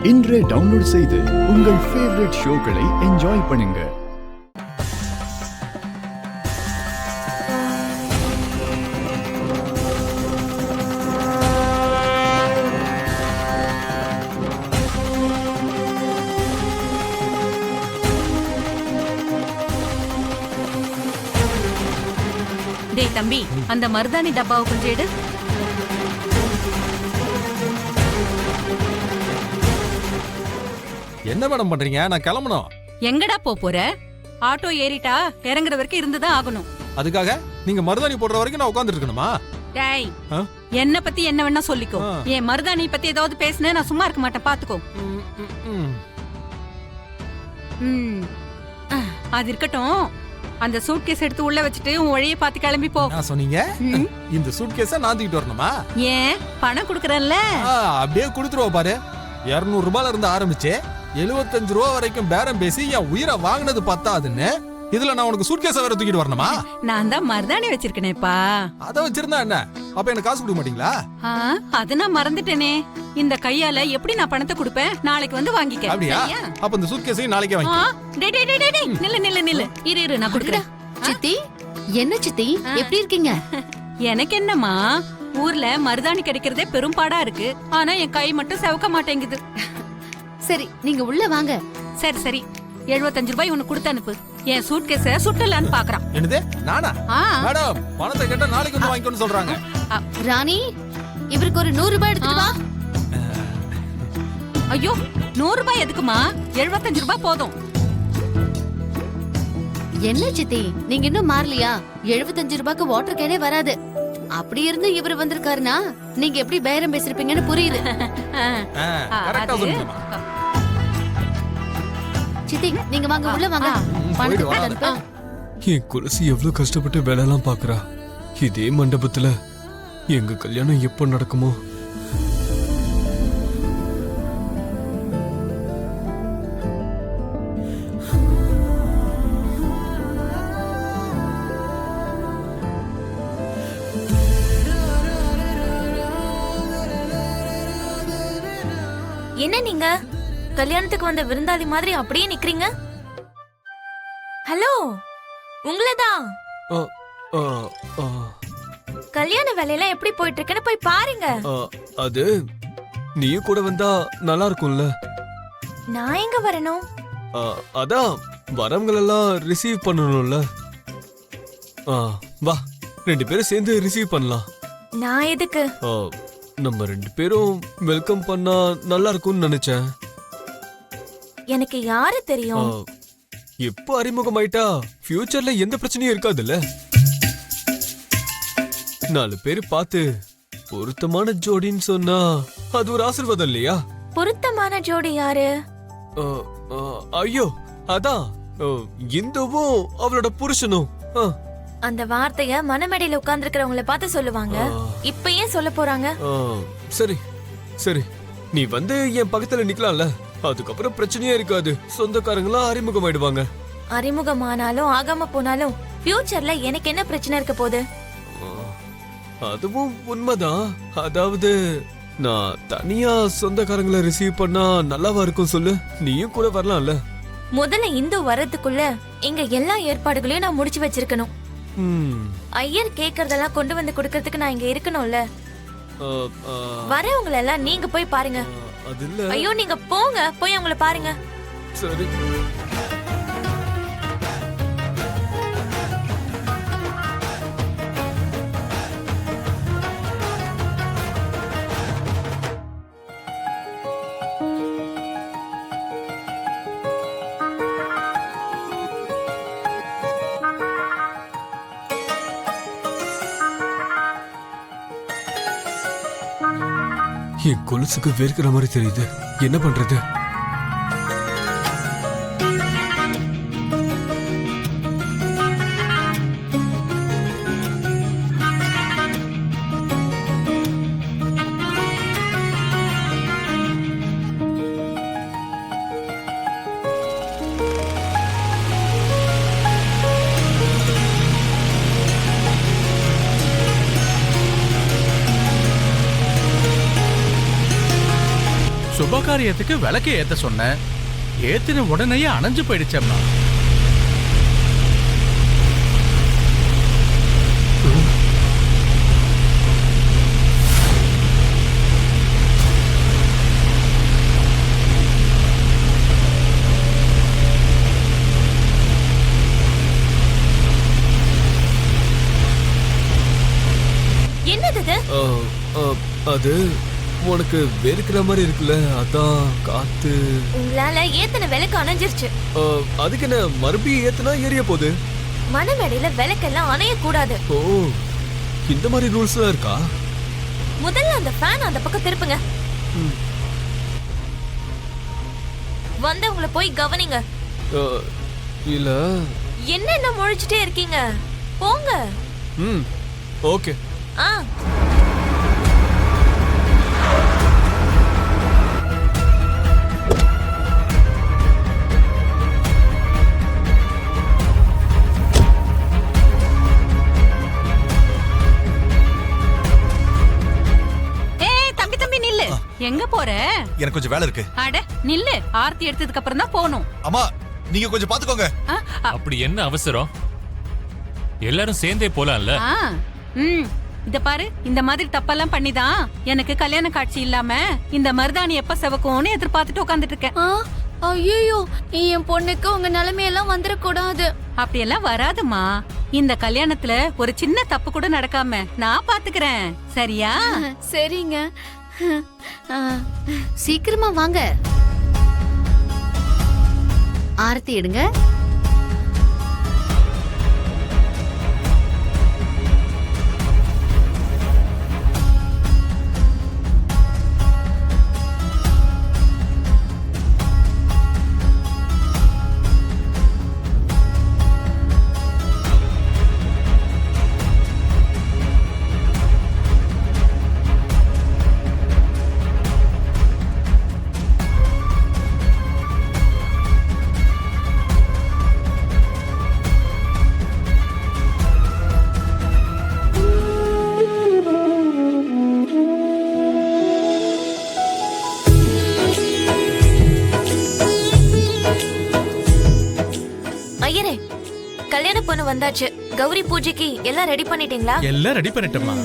இன்றே டவுன்லோட் செய்து உங்கள் ஃபேவரட் ஷோக்களை என்ஜாய் பண்ணுங்க. டேய் தம்பி, அந்த மருதாணி டப்பாவை கொஞ்சம் எடு. என்ன மேடம் பண்றீங்க? நான் கிளம்பணும். எங்கடா போற? ஆட்டோ ஏறிட்டா இறங்குற வரைக்கும் இருந்துதான் ஆகணும். அதுக்காக நீங்க மருதாணி போடுற வரைக்கும் நான் உட்கார்ந்துட்டு இருக்கணுமா? டேய், என்ன பத்தி என்ன வேணா சொல்லிக்கோ. என் மருதாணி பத்தி ஏதாவது பேசுனே நான் சும்மா இருக்க மாட்டேன், பாத்துக்கோ. அது இருக்கட்டும். அந்த சூட்கேஸ் எடுத்து உள்ள வச்சுட்டு உன் வழியை பார்த்து கிளம்பி போ. நான் சொன்னீங்க இந்த சூட்கேஸ நான் தூக்கிட்டு வரணுமா? ஏன் பணம் குடுக்கறேன்ல, அப்படியே கொடுத்துருவா பாரு. 200 ரூபாயில இருந்து ஆரம்பிச்சு 75 ரூபா வரைக்கும் பேரம் பேசி என் உயிரை வாங்கினது பத்தாதுன்னு இதுல நான் உனக்கு சூட்கேஸ வேற தூக்கிட்டு வரணுமா? நான் தான் மருதாணி வச்சிருக்கேனேப்பா. அத வச்சிருந்தா என்ன? அப்ப எனக்கு காசு கொடுக்க மாட்டீங்களா? அது நான் மறந்துட்டேனே. இந்த கையால எப்படி நான் பணத்தை கொடுப்பேன்? நாளைக்கு வந்து வாங்கிக்க. அப்படியா? அப்ப இந்த சூட்கேஸையும் நாளைக்கே வாங்கி. நில்லு இரு நான் கொடுக்குறேன். சித்தி, என்ன சித்தி எப்படி இருக்கீங்க? எனக்கு என்னமா, ஊர்ல மருதாணி கிடைக்கிறதே பெரும்பாடா இருக்கு. ஆனா என் கை மட்டும் செவக்க மாட்டேங்குது. சரி, நீங்க உள்ள வாங்க. சரி 75 ரூபாய் உனக்கு கொடுத்து அனுப்பு. என் சூட்கேஸ சுட்டலான்னு பாக்குறான். என்னது? நானா? மேடம், பணத்தை கேட்டா நாளைக்கு வந்து வாங்கிக்கணும்னு சொல்றாங்க. ராணி, இவருக்கு ஒரு 100 ரூபாய் எடுத்துட்டு வா. ஐயோ, 100 ரூபாய் எதுக்குமா? 75 ரூபாய் போதும். என்ன சித்தி, நீங்க இன்னும் மாறலையா? 75 ரூபாய்க்கு வாட்டர் கேனே வராது. அப்படி இருந்து இவர் வந்திருக்காருன்னா நீங்க எப்படி பேரம் பேசிருப்பீங்கன்னு புரியுது. கரெக்ட்டா சொல்லுங்கம்மா. சித்தி, நீங்க வாங்க, உள்ள வாங்க. பணத்தை அனுப்பு. என் குலசி எவ்வளவு கஷ்டப்பட்டு வேலையெல்லாம் பாக்குறா. இதே மண்டபத்துல எங்க கல்யாணம் எப்போ நடக்குமோ? என்ன நீங்க கல்யாணத்துக்கு வந்த விருந்தாளி மாதிரி அப்படியே நிக்கிறீங்க? ஹலோ, உங்களதான். கல்யாண வேலையெல்லாம் எப்படி போயிட்டு இருக்குன்னு போய் பாருங்க. அது நீயும் கூட வந்தா நல்லா இருக்கும்ல. நான் எங்க வரணும்? அதான் வரவங்களெல்லாம் ரிசீவ் பண்ணணும்ல. வா, 2 பேரும் சேர்ந்து ரிசீவ் பண்ணலாம். நான் எதுக்கு? நம்ம 2 பேரும் வெல்கம் பண்ணா நல்லா இருக்கும்னு நினைச்சேன். எனக்கு யாரு தெரியும்? எப்போ அறிமுகமாயிட்டா ஃபியூச்சர்ல எந்த பிரச்சனையும் இருக்காதுல்ல. 4 பேர் பார்த்து பொருத்தமான ஜோடின்னு சொன்னா அது ஒரு ஆசீர்வாதம் இல்லையா? பொருத்தமான ஜோடி யாரு? ஐயோ, அதான் இந்துவும் அவளோட புருஷனும். அந்த வார்த்தைய மனமேடையில உட்கார்ந்து இருக்கிறவங்கள பார்த்து சொல்லுவாங்க. இப்ப ஏன் சொல்ல போறாங்க? சரி நீ வந்து என் பக்கத்துல நிக்கலாம்ல. அதுக்கப்புறம் பிரச்சனையே இருக்காது. சொந்தக்காரங்களா அறிமுகமாயிடுவாங்க. அறிமுகமானாலும் ஆகாம போனாலும் ஃபியூச்சர்ல எனக்கு என்ன பிரச்சனை இருக்க போகுது? அதுவும் உண்மைதான். அதாவது நான் தனியா சொந்தக்காரங்களை ரிசீவ் பண்ணா நல்லாவா இருக்கும் சொல்லு? நீயும் கூட வரலாம்ல. முதல்ல இந்து வர்றதுக்குள்ள இங்க எல்லா ஏற்பாடுகளையும் நான் முடிச்சு வச்சிருக்கணும். ஐயர் கேக்குறதெல்லாம் கொண்டு வந்து கொடுக்கறதுக்கு நான் இங்க இருக்கணும்ல. வரவங்களை எல்லாம் நீங்க போய் பாருங்க. ஐயோ, நீங்க போங்க, போய் அவங்கள பாருங்க. சரி. என் கொலுசுக்கு வேர்க்கிற மாதிரி தெரியுது. என்ன பண்றது? காரியத்துக்கு விளக்க ஏத்த சொன்னேன். ஏத்தின உடனேயே அணைஞ்சு போயிடுச்சம்மா. என்னது இது? அது உனக்கு வெறுக்கிற மாதிரி இருக்குல்ல, அதான் காத்து. உங்களால ஏத்தன விளக்கு அணைஞ்சிருச்சு. அதுக்கு என்ன மறுபடியும் ஏத்துனா எரிய போகுது? மனமேடையில விளக்கெல்லாம் அணைய கூடாது. ஓ, இந்த மாதிரி ரூல்ஸ் எல்லாம் இருக்கா? முதல்ல அந்த ஃபேன் அந்த பக்கம் திருப்புங்க. வந்தவங்கள போய் கவனிங்க. இல்ல. என்னென்ன முழிச்சிட்டே இருக்கீங்க? போங்க. ஓகே. ஆ, ஏய் தம்பி தம்பி நில்லு. எங்க போற? எனக்கு கொஞ்சம் வேலை இருக்கு. அட நில்லு. ஆர்த்தி எடுத்ததுக்கு அப்புறம் தான் போகணும். அம்மா நீங்க கொஞ்சம் பாத்துக்கோங்க. அப்படி என்ன அவசரம்? எல்லாரும் சேர்ந்தே போலாம்ல. இத பாரு, இந்த மாதிரி தப்பெல்லாம் பண்ணிதான் எனக்கு கல்யாண காட்சி இல்லாம இந்த மருதாணி எப்ப செவக்கும்னு எதிர்பார்த்துட்டு உட்கார்ந்துட்டு இருக்கேன். ஐயோ, என் பொண்ணுக்கு உங்க நிலைமையெல்லாம் வந்துடக்கூடாது. அப்படியெல்லாம் வராதுமா. இந்த கல்யாணத்துல ஒரு சின்ன தப்பு கூட நடக்காம நான் பாத்துக்கிறேன். சரியா? சரிங்க. சீக்கிரமா வாங்க. ஆரத்தி எடுங்க. ஐயரே, கல்யாண பொண்ணு வந்தாச்சு. கௌரி பூஜைக்கு எல்லாம் ரெடி பண்ணிட்டீங்களா? எல்லாம் ரெடி பண்ணிட்டோம்மா.